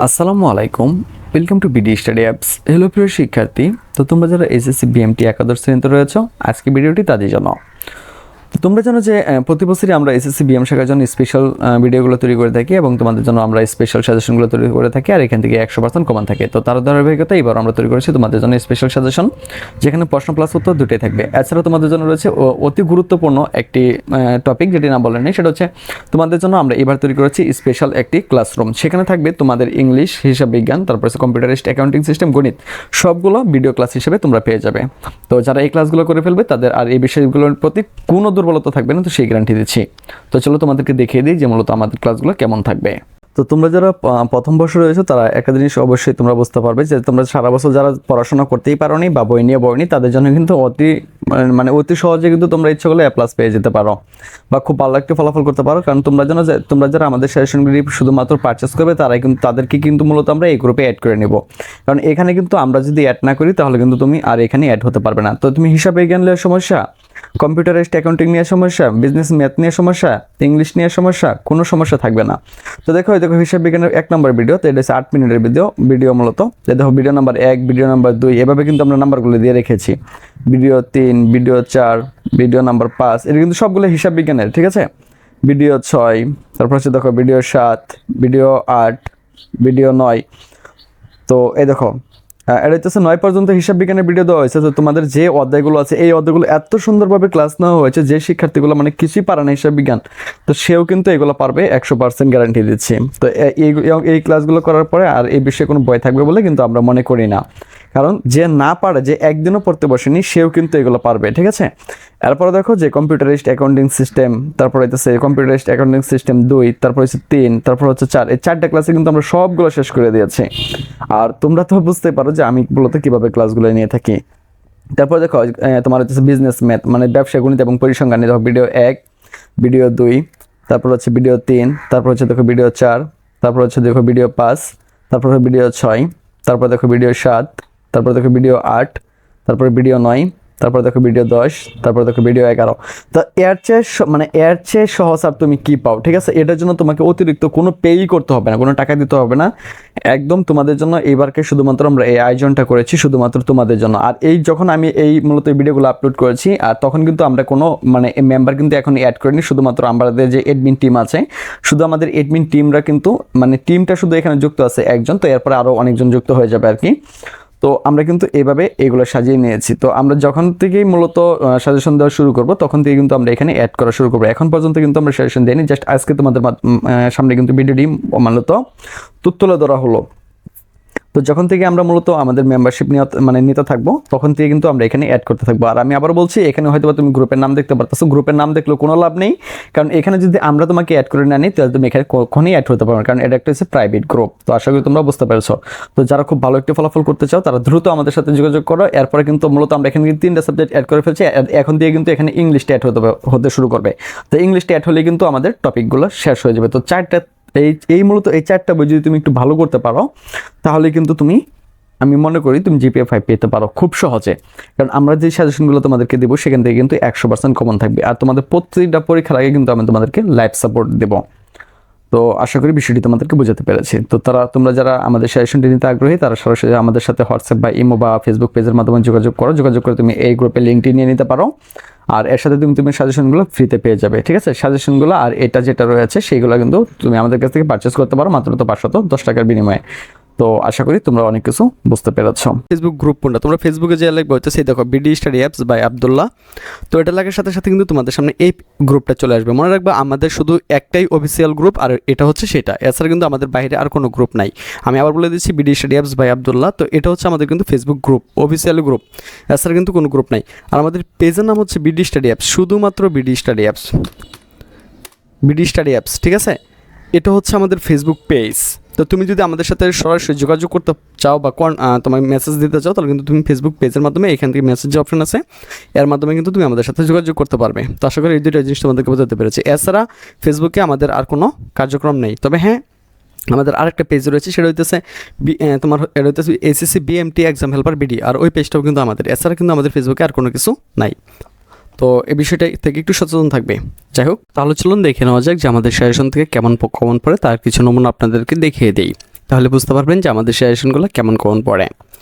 আসসালামু আলাইকুম, welcome to BD study apps. Hello প্রিয় শিক্ষার্থী, তো তোমরা যারা এসএসসি বিএমটি একাদশ শ্রেণীতে রয়েছো, আজকে ভিডিওটি তাদের জন্য। তো তোমরা জানো যে প্রতি বছরই আমরা এসএসসি বিএম শাখার জন্য স্পেশাল ভিডিওগুলো তৈরি করে থাকি এবং তোমাদের জন্য আমরা স্পেশাল সাজেশনগুলো তৈরি করে থাকি, আর এখান থেকে 100% কমন থাকে। তো তার ধারাবাহিকতা এবার আমরা তৈরি করেছি তোমাদের জন্য স্পেশাল সাজেশন, যেখানে প্রশ্ন প্লাস উত্তর দুটোই থাকবে। এছাড়া তোমাদের জন্য রয়েছে অতি গুরুত্বপূর্ণ একটি টপিক, যেটি না বলেন, সেটা হচ্ছে তোমাদের জন্য আমরা এবার তৈরি করেছি স্পেশাল একটি ক্লাসরুম। সেখানে থাকবে তোমাদের ইংলিশ, হিসাব বিজ্ঞান, তারপর হচ্ছে কম্পিউটারিস্ট, অ্যাকাউন্টিং সিস্টেম, গণিত, সবগুলো ভিডিও ক্লাস হিসেবে তোমরা পেয়ে যাবে। তো যারা এই ক্লাসগুলো করে ফেলবে তাদের আর এই বিষয়গুলোর প্রতি কোনো দুর্বলতা থাকবে না, তো সেই গ্যারান্টি দিচ্ছি। তো চলো তোমাদেরকে দেখিয়ে দিই যে মূলত আমাদের ক্লাসগুলো কেমন থাকবে। তো তোমরা যারা প্রথম বর্ষে রয়েছো তারা একটা জিনিস অবশ্যই তোমরা বুঝতে পারবে যে তোমরা সারা বছর যারা পড়াশোনা করতেই পারোনি বা বই নিয়ে পড়নি, তাদের জন্য কিন্তু অতি সহজে কিন্তু তোমরা ইচ্ছা করলে A+ পেয়ে যেতে পারো বা খুব ভালো একটা ফলাফল করতে পারো। কারণ তোমরা জানো যে তোমরা যারা আমাদের সাজেশনগুলি শুধুমাত্র পারচেস করবে তাদেরকে কিন্তু মূলত আমরা এই গ্রুপে অ্যাড করে নেব। কারণ এখানে কিন্তু আমরা যদি অ্যাড না করি তাহলে কিন্তু তুমি আর এখানে অ্যাড হতে পারবে না। তো তুমি হিসাব বিজ্ঞান নিয়ে সমস্যা, কম্পিউটারাইজড অ্যাকাউন্টিং নিয়ে সমস্যা, বিজনেস ম্যাথ নিয়ে সমস্যা, ইংলিশ নিয়ে সমস্যা, কোনো সমস্যা থাকবে না। তো দেখো হিসাব বিজ্ঞানের 1 নম্বর ভিডিও, তো এটা হচ্ছে 8 মিনিটের ভিডিও মূলত। দেখো ভিডিও নাম্বার 1, ভিডিও নাম্বার 2, এভাবে কিন্তু আমরা নাম্বারগুলো দিয়ে রেখেছি। ভিডিও 3, ভিডিও 4, ভিডিও নাম্বার 5, এটা কিন্তু সবগুলো হিসাব বিজ্ঞানের, ঠিক আছে। ভিডিও 6, তারপর হচ্ছে দেখো ভিডিও 7, ভিডিও 8, ভিডিও 9। তো এই দেখো এটা হচ্ছে 9 পর্যন্ত হিসাব বিজ্ঞানের ভিডিও দেওয়া হয়েছে। তো তোমাদের যে অধ্যায়গুলো আছে এই অধ্যায়গুলো এত সুন্দরভাবে ক্লাস নেওয়া হয়েছে, যে শিক্ষার্থীগুলো মানে কিছুই পারে না হিসাব বিজ্ঞান, তো সেও কিন্তু এগুলো পারবে, 100% গ্যারান্টি দিচ্ছি। তো এই ক্লাসগুলো করার পরে আর এই বিষয়ে কোনো ভয় থাকবে বলে কিন্তু আমরা মনে করি না। কারণ যে না পারে, যে একদিনও পড়তে বসেনি, সেও কিন্তু এগুলো পারবে, ঠিক আছে। এরপরে দেখো যে কম্পিউটারাইজড অ্যাকাউন্টিং সিস্টেম, তারপর হচ্ছে কম্পিউটারাইজড অ্যাকাউন্টিং সিস্টেম 2, তারপর হচ্ছে 3, তারপর হচ্ছে 4, এই 4টা ক্লাসে কিন্তু আমরা সবগুলো শেষ করে দিয়েছি। আর তোমরা তো বুঝতে পারো যে আমি মূলত কিভাবে ক্লাসগুলো নিয়ে থাকি। তারপর দেখো তোমার হচ্ছে বিজনেস ম্যাথ মানে ব্যবসা গণিত এবং পরিসংখ্যান, দেখো ভিডিও 1, ভিডিও 2, তারপর হচ্ছে ভিডিও 3, তারপর হচ্ছে দেখো ভিডিও 4, তারপর হচ্ছে দেখো ভিডিও 5, তারপর ভিডিও 6, তারপর দেখো ভিডিও 7, তারপর দেখো ভিডিও 8, তারপর ভিডিও 9, তারপর দেখো ভিডিও 10, তারপর দেখো ভিডিও 11। তো এর চেয়ে সহজ আর তুমি কি পাও, ঠিক আছে। এটার জন্য তোমাকে অতিরিক্ত কোনো পেই করতে হবে না, কোনো টাকা দিতে হবে না। একদম তোমাদের জন্য এইবারকে শুধুমাত্র আমরা এই আয়োজনটা করেছি শুধুমাত্র তোমাদের জন্য। আর এই যখন আমি এই মূলত এই ভিডিওগুলো আপলোড করেছি, আর তখন কিন্তু আমরা কোনো মেম্বার কিন্তু এখন অ্যাড করিনি, শুধুমাত্র আমাদের যে এডমিন টিম আছে, শুধু আমাদের এডমিন টিমরা কিন্তু টিমটা শুধু এখানে যুক্ত আছে একজন, তো এরপরে আরও অনেকজন যুক্ত হয়ে যাবে আর কি। তো আমরা কিন্তু এইভাবে এগুলো সাজিয়ে নিয়েছি। তো আমরা যখন থেকেই মূলত সাজেশন দেওয়া শুরু করব, তখন থেকে কিন্তু আমরা এখানে অ্যাড করা শুরু করবো। এখন পর্যন্ত কিন্তু আমরা সাজেশন দিইনি, জাস্ট আজকে তোমাদের সামনে কিন্তু ভিডিওটি মূলত তুলে ধরা হলো। তো যখন থেকে আমরা মূলত আমাদের মেম্বারশিপ নিতে থাকবো, তখন থেকে কিন্তু আমরা এখানে অ্যাড করতে থাকবো। আর আমি আবার বলছি, এখানে হয়তো তুমি গ্রুপের নাম দেখতে পারতেছো, গ্রুপের নাম দেখলেও কোনো লাভ নেই। কারণ এখানে যদি আমরা তোমাকে অ্যাড করে না নিই, তাহলে তুমি এখানে কখনোই অ্যাড হতে পারবে না, কারণ এটা একটা হচ্ছে প্রাইভেট গ্রুপ। তো আশা করি তোমরা বুঝতে পেরেছো। তো যারা খুব ভালো একটি ফলাফল করতে চাও, তারা দ্রুত আমাদের সাথে যোগাযোগ করো। এরপরে কিন্তু মূলত আমরা এখানে 3টা সাবজেক্ট অ্যাড করে ফেলছি। এখন দিয়ে কিন্তু এখানে ইংলিশটা অ্যাড হতে শুরু করবে। তো ইংলিশটা অ্যাড হলে কিন্তু আমাদের টপিকগুলো শেষ হয়ে যাবে। তো এই মূলত এই 4টা বই যদি তুমি একটু ভালো করতে পারো, তাহলে কিন্তু আমি মনে করি তুমি GPA 5 পেতে পারো খুব সহজে। কারণ আমরা যে সাজেশনগুলো তোমাদেরকে দেবো, সেখান থেকে কিন্তু 100% কমন থাকবে। আর তোমাদের প্রতিটা পরীক্ষার আগে কিন্তু আমি তোমাদেরকে লাইভ সাপোর্ট দেবো। তো আশা করি বিষয়টি তোমাদেরকে বোঝাতে পেরেছি। তো তোমরা যারা আমাদের সাজেশনটি নিতে আগ্রহী, তারা সরাসরি আমাদের সাথে হোয়াটসঅ্যাপ বা ইমো বা ফেসবুক পেজের মাধ্যমে যোগাযোগ করে তুমি এই গ্রুপের লিঙ্কটি নিয়ে নিতে পারো। আর এর সাথে তুমি সাজেশনগুলো ফ্রিতে পেয়ে যাবে, ঠিক আছে। সাজেশনগুলো আর এটা যেটা রয়েছে সেইগুলো কিন্তু তুমি আমাদের কাছ থেকে পারচেস করতে পারো মাত্র 510 টাকার বিনিময়ে। তো আশা করি তোমরা অনেক কিছু বুঝতে পেরেছো। ফেসবুক গ্রুপ কোনটা, তোমরা ফেসবুকে যে লিখবে হচ্ছে সেই দেখো BD study apps by Abdullah. তো এটা লাগার সাথে সাথে কিন্তু তোমাদের সামনে এই গ্রুপটা চলে আসবে। মনে রাখবে আমাদের শুধু একটাই অফিসিয়াল গ্রুপ, আর এটা হচ্ছে সেটা। এছাড়া কিন্তু আমাদের বাইরে আর কোনো গ্রুপ নাই। আমি আবার বলে দিচ্ছি, BD study apps by Abdullah. তো এটা হচ্ছে আমাদের কিন্তু ফেসবুক গ্রুপ, অফিসিয়াল গ্রুপ। এছাড়া কিন্তু কোনো গ্রুপ নাই। আর আমাদের পেজের নাম হচ্ছে বিডি স্টাডি অ্যাপস, শুধুমাত্র বিডি স্টাডি অ্যাপস, ঠিক আছে। এটা হচ্ছে আমাদের ফেসবুক পেজ। তো তুমি যদি আমাদের সাথে সরাসরি যোগাযোগ করতে চাও বা তোমার মেসেজ দিতে চাও, তাহলে কিন্তু তুমি ফেসবুক পেজের মাধ্যমে এখান থেকে মেসেজ যে অপশন আছে, এর মাধ্যমে কিন্তু তুমি আমাদের সাথে যোগাযোগ করতে পারবে। তো আশা করি এই দুটো জিনিস তোমাদেরকে বোঝাতে পেরেছি। এছাড়া ফেসবুকে আমাদের আর কোনো কার্যক্রম নেই। তবে হ্যাঁ, আমাদের আরেকটা পেজ রয়েছে, সেটা হইতেছে এটা হইতেছে SSC BMT exam helper BD, আর ওই পেজটাও কিন্তু আমাদের। এছাড়া কিন্তু আমাদের ফেসবুকে আর কোনো কিছু নাই। তো এই বিষয়টা থেকে একটু সচেতন থাকবে। যাই হোক, তাহলে চলুন দেখে নেওয়া যাক যে আমাদের সাজেশন থেকে কেমন কমন পড়ে, তার কিছু নমুনা আপনাদেরকে দেখিয়ে দিই। তাহলে বুঝতে পারবেন যে আমাদের সাজেশনগুলো কেমন কমন পড়ে।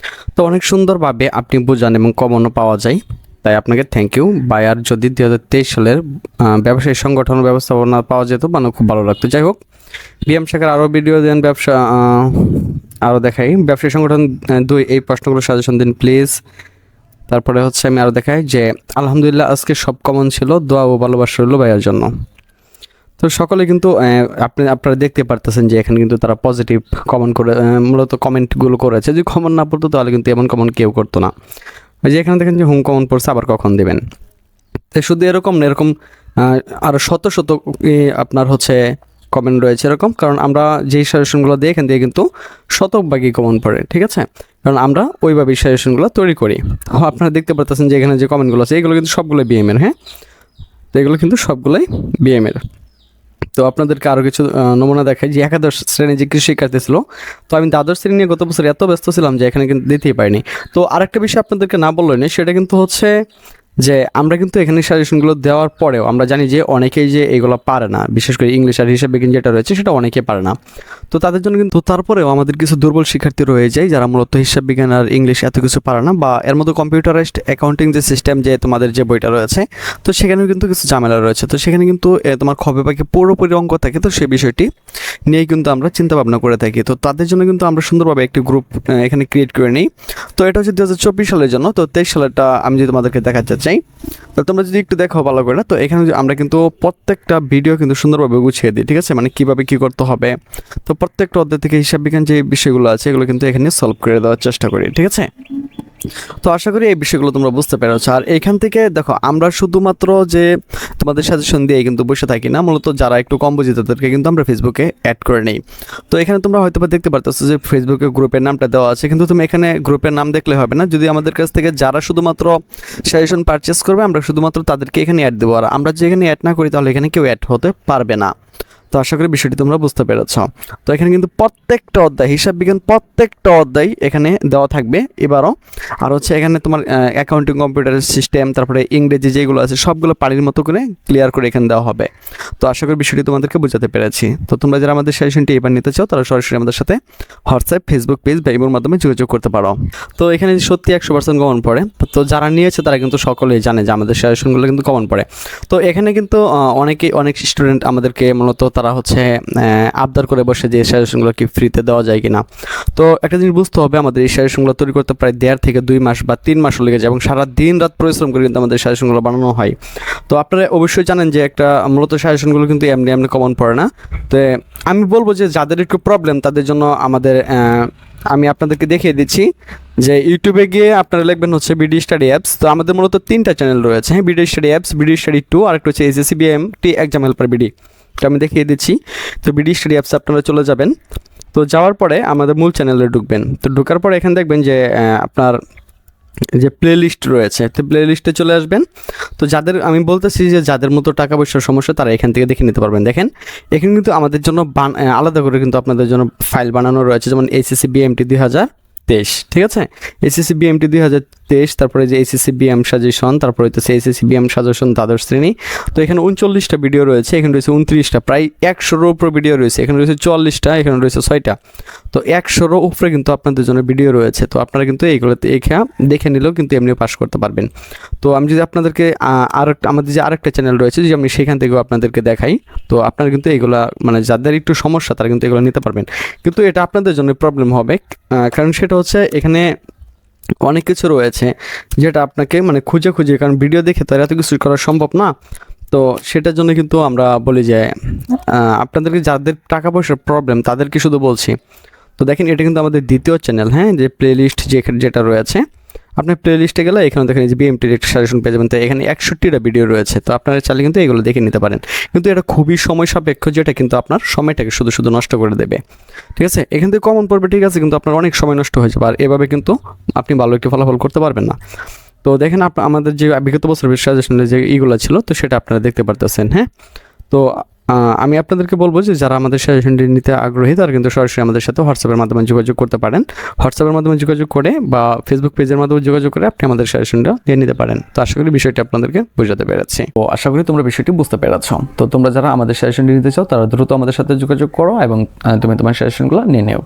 তো অনেক সুন্দরভাবে আপনি বোঝান এবং কমনও পাওয়া যায়, তাই আপনাকে থ্যাংক ইউ। বায়ার যদি 2023 সালের ব্যবসায়ী সংগঠন ব্যবস্থাপনা পাওয়া যেত মানে খুব ভালো লাগতো। যাই হোক, বিএম শাখার আরও ভিডিও দেন, ব্যবসা আরও দেখাই ব্যবসায়ী সংগঠন 2 এই প্রশ্নগুলো সাজেশন দিন প্লিজ। তারপরে হচ্ছে আমি আরও দেখাই যে আলহামদুলিল্লাহ আজকে সব কমন ছিল, দোয়া ও ভালোবাসা রইল ভাইয়ার জন্য। তো সকলে কিন্তু আপনারা দেখতে পারতেছেন যে এখানে কিন্তু তারা পজিটিভ কমেন্ট করে মূলত কমেন্টগুলো করেছে। যদি কমন না পড়তো তাহলে কিন্তু এমন কমন কেউ করতো না। ওই যে এখানে দেখেন যে হোম কমন পড়ছে, আবার কখন দেবেন। তো শুধু এরকম না, এরকম আরও শত শত আপনার হচ্ছে কমেন্ট রয়েছে এরকম, কারণ আমরা যেই সাজেশনগুলো দিই এখান থেকে কিন্তু শতভাগই কমন পড়ে, ঠিক আছে, কারণ আমরা ওইভাবেই সাজেশনগুলো তৈরি করি। আপনারা দেখতে পারতেছেন যে এখানে যে কমেন্টগুলো আছে এগুলো কিন্তু সবগুলোই বিএমের, হ্যাঁ, তো এগুলো কিন্তু সবগুলোই বিএমের। তো আপনাদেরকে আরও কিছু নমুনা দেখাই যে একাদশ শ্রেণী যে কৃষি শিক্ষার্থী ছিল, তো আমি দ্বাদশ শ্রেণী নিয়ে গত বছর এত ব্যস্ত ছিলাম যে এখানে কিন্তু দিতেই পারিনি। তো আরেকটা বিষয় আপনাদেরকে না বললেই নেই, সেটা কিন্তু হচ্ছে যে আমরা কিন্তু এখানে সাজেশনগুলো দেওয়ার পরেও আমরা জানি যে অনেকেই যে এগুলো পারে না, বিশেষ করে ইংলিশ আর হিসাব বিজ্ঞান যেটা রয়েছে সেটা অনেকেই পারে না। তো তাদের জন্য কিন্তু তারপরেও আমাদের কিছু দুর্বল শিক্ষার্থী রয়ে যায় যারা মূলত হিসাব বিজ্ঞান আর ইংলিশ এত কিছু পারে না, বা এর মধ্যে কম্পিউটারাইজড অ্যাকাউন্টিং যে সিস্টেম যে তোমাদের যে বইটা রয়েছে, তো সেখানেও কিন্তু কিছু ঝামেলা রয়েছে। তো সেখানে কিন্তু তোমার খবে পাখি পুরোপুরি অঙ্ক থাকে, তো সেই বিষয়টি নিয়েই কিন্তু আমরা চিন্তা ভাবনা করে থাকি। তো তাদের জন্য কিন্তু আমরা সুন্দরভাবে একটি গ্রুপ এখানে ক্রিয়েট করে নিই। তো এটা হচ্ছে 2024 সালের জন্য। তো 23 সালেরটা আমি যদি তোমাদেরকে দেখাতে চাই, তো তোমরা যদি একটু দেখো ভালো করে, তো এখানে আমরা কিন্তু প্রত্যেকটা ভিডিও কিন্তু সুন্দরভাবে গুছিয়ে দিই, ঠিক আছে, মানে কীভাবে কী করতে হবে। তো প্রত্যেকটা অধ্যায় থেকে হিসাব বিজ্ঞান যে বিষয়গুলো আছে এগুলো কিন্তু এখানে সলভ করে দেওয়ার চেষ্টা করি, ঠিক আছে। তো আশা করি এই বিষয়গুলো তোমরা বুঝতে পেরেছো। আর এখান থেকে দেখো আমরা শুধুমাত্র যে তোমাদের সাজেশন দিয়ে কিন্তু বসে থাকি না, মূলত যারা একটু কম বুঝি তাদেরকে কিন্তু আমরা ফেসবুকে অ্যাড করে নিই। তো এখানে তোমরা হয়তো দেখতে পারতেছো যে ফেসবুকে গ্রুপের নামটা দেওয়া আছে, কিন্তু তুমি এখানে গ্রুপের নাম দেখলে হবে না। যদি আমাদের কাছ থেকে যারা শুধুমাত্র সাজেশন পারচেস করবে আমরা শুধুমাত্র তাদেরকে এখানে অ্যাড দেবো, আর আমরা যে এখানে অ্যাড না করি তাহলে এখানে কেউ অ্যাড হতে পারবে না। তো আশা করি বিষয়টি তোমরা বুঝতে পেরেছ। তো এখানে কিন্তু প্রত্যেকটা অধ্যায় হিসাব বিজ্ঞান প্রত্যেকটা অধ্যায় এখানে দেওয়া থাকবে এবারও। আর হচ্ছে এখানে তোমার অ্যাকাউন্টিং কম্পিউটার সিস্টেম, তারপরে ইংরেজি যেগুলো আছে সবগুলো পানির মতো করে ক্লিয়ার করে এখানে দেওয়া হবে। তো আশা করি বিষয়টি তোমাদেরকে বোঝাতে পেরেছি। তো তোমরা যারা আমাদের সাজেশনটি এবার নিতে চাও তারা সরাসরি আমাদের সাথে হোয়াটসঅ্যাপ, ফেসবুক পেজ বা ইমোর মাধ্যমে যোগাযোগ করতে পারো। তো এখানে সত্যি 100% কমন পড়ে। তো যারা নিয়েছে তারা কিন্তু সকলেই জানে যে আমাদের সাজেশনগুলো কিন্তু কমন পড়ে। তো এখানে কিন্তু অনেক স্টুডেন্ট আমাদেরকে মূলত তারা হচ্ছে আবদার করে বসে যে সাজেশনগুলো কি ফ্রিতে দেওয়া যায় কিনা। তো একটা জিনিস বুঝতে হবে, আমাদের এই সাজেশনগুলো তৈরি করতে প্রায় 1.5 থেকে 2 মাস বা 3 মাস লেগে যায় এবং সারা দিন রাত পরিশ্রম করে কিন্তু আমাদের সাজেশনগুলো বানানো হয়। তো আপনারা অবশ্যই জানেন যে একটা মূলত সাজেশনগুলো কিন্তু এমনি কমন পড়ে না। তো আমি বলবো যে যাদের একটু প্রবলেম তাদের জন্য আমাদের আমি আপনাদেরকে দেখিয়ে দিচ্ছি যে ইউটিউবে গিয়ে আপনারা লিখবেন হচ্ছে বিডি স্টাডি অ্যাপস। তো আমাদের মূলত 3টা চ্যানেল রয়েছে, হ্যাঁ, BD study apps, BD study 2 আর একটা হচ্ছে SSC BMT exam helper BD. তো আমি দেখিয়ে দিচ্ছি। তো বিডি স্টাডি অ্যাপস আপনারা চলে যাবেন। তো যাওয়ার পরে আমাদের মূল চ্যানেলে ঢুকবেন। তো ঢোকার পরে এখানে দেখবেন যে আপনার যে প্লে লিস্ট রয়েছে, তো প্লে লিস্টে চলে আসবেন। তো যাদের আমি বলতেছি যে যাদের মতো টাকা পয়সার সমস্যা তারা এখান থেকে দেখে নিতে পারবেন। দেখেন এখানে কিন্তু আমাদের জন্য আলাদা করে কিন্তু আপনাদের জন্য ফাইল বানানো রয়েছে, যেমন এসএসসি বিএমটি 2023, ঠিক আছে, এসএসসি বিএমটি 2023, তারপরে যে এসএসসি বিএম সাজেশন, তারপরে হচ্ছে এসএসসি বিএম সাজেশন দ্বাদশ শ্রেণী। তো এখানে 39টা ভিডিও রয়েছে, এখানে রয়েছে 29টা, প্রায় 100-এর উপরে ভিডিও রয়েছে, এখানে রয়েছে 44টা, এখানে রয়েছে 6টা। তো 100-এর উপরে কিন্তু আপনাদের জন্য ভিডিও রয়েছে। তো আপনারা কিন্তু এইগুলোতে দেখে নিলেও কিন্তু এমনিও পাস করতে পারবেন। তো আমি যদি আপনাদেরকে আমাদের যে আরেকটা চ্যানেল রয়েছে যে আমি সেখান থেকেও আপনাদেরকে দেখাই, তো আপনারা কিন্তু এগুলা মানে যাদের একটু সমস্যা তারা কিন্তু এগুলো নিতে পারবেন। কিন্তু এটা আপনাদের জন্য প্রবলেম হবে, কারণ সেটা হচ্ছে এখানে অনেক কিছু রয়েছে যেটা আপনাকে মানে খুঁজে কারণ ভিডিও দেখে তো এত কিছু করা সম্ভব না। তো সেটার জন্য কিন্তু আমরা বলি যে আপনাদেরকে যাদের টাকা পয়সার প্রবলেম তাদেরকে শুধু বলছি। তো দেখেন এটা কিন্তু আমাদের দ্বিতীয় চ্যানেল, হ্যাঁ, যে প্লে লিস্ট যেটা রয়েছে, আপনি প্লে লিস্টে গেলে এখানে দেখেন যে বিএমটির একটা সাজেশন পেয়ে যাবেন। তো এখানে 61টা ভিডিও রয়েছে। তো আপনারা চাইলে কিন্তু এগুলো দেখে নিতে পারেন, কিন্তু এটা খুবই সময় সাপেক্ষ, যেটা কিন্তু আপনার সময়টাকে শুধু নষ্ট করে দেবে, ঠিক আছে। এখান থেকে কমন পড়বে, ঠিক আছে, কিন্তু আপনার অনেক সময় নষ্ট হয়ে যাবে, আর এভাবে কিন্তু আপনি ভালো একটি ফলাফল করতে পারবেন না। তো দেখেন আমাদের যে বিগত বছরের সাজেশনের যে ইগুলো ছিল, তো সেটা আপনারা দেখতে পারতেছেন, হ্যাঁ। তো আমি আপনাদেরকে বলবো যে যারা আমাদের সাজেশনটি নিতে আগ্রহী তারা কিন্তু সরাসরি আমাদের সাথে হোয়াটসঅ্যাপের মাধ্যমে যোগাযোগ করতে পারেন। হোয়াটসঅ্যাপের মাধ্যমে যোগাযোগ করে বা ফেসবুক পেজের মাধ্যমে যোগাযোগ করে আপনি আমাদের সাজেশনটা নিয়ে নিতে পারেন। তো আশা করি বিষয়টি আপনাদেরকে বোঝাতে পেরেছি। তো আশা করি তোমরা বিষয়টি বুঝতে পেরেছ। তো তোমরা যারা আমাদের সাজেশনটি নিতে চাও তারা দ্রুত আমাদের সাথে যোগাযোগ করো এবং তুমি তোমার সাজেশনগুলো নিয়ে নেও।